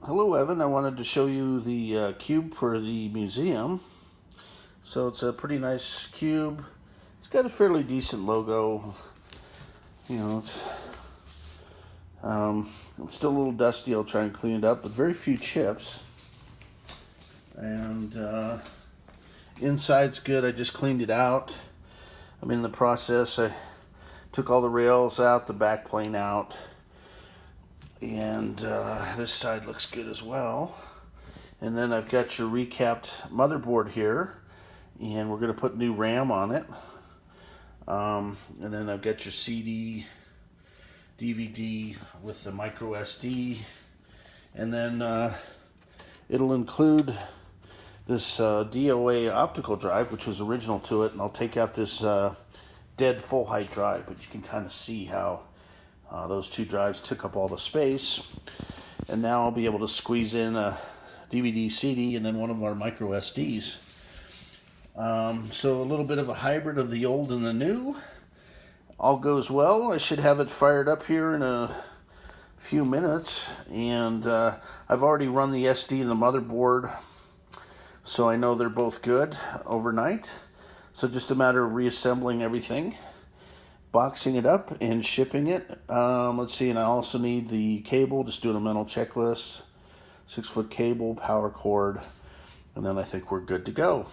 Hello Evan, I wanted to show you the cube for the museum. So it's a pretty nice cube. It's got a fairly decent logo. You know, it's still a little dusty. I'll try and clean it up, but very few chips. And inside's good. I just cleaned it out. I'm in the process. I took all the rails out, the back plane out. And this side looks good as well. And then I've got your recapped motherboard here, and we're going to put new RAM on it. And then I've got your CD, DVD with the micro SD, and then it'll include this DOA optical drive, which was original to it, and I'll take out this dead full height drive, but you can kind of see how those two drives took up all the space. And now I'll be able to squeeze in a DVD, CD, and then one of our micro SDs. So a little bit of a hybrid of the old and the new. All goes well. I should have it fired up here in a few minutes. And I've already run the SD and the motherboard, so I know they're both good overnight. So just a matter of reassembling everything, boxing it up, and shipping it. Let's see, and I also need the cable, just doing a mental checklist. 6-foot cable, power cord, and then I think we're good to go.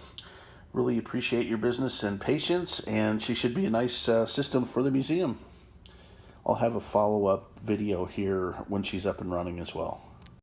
Really appreciate your business and patience, and she should be a nice system for the museum. I'll have a follow-up video here when she's up and running as well.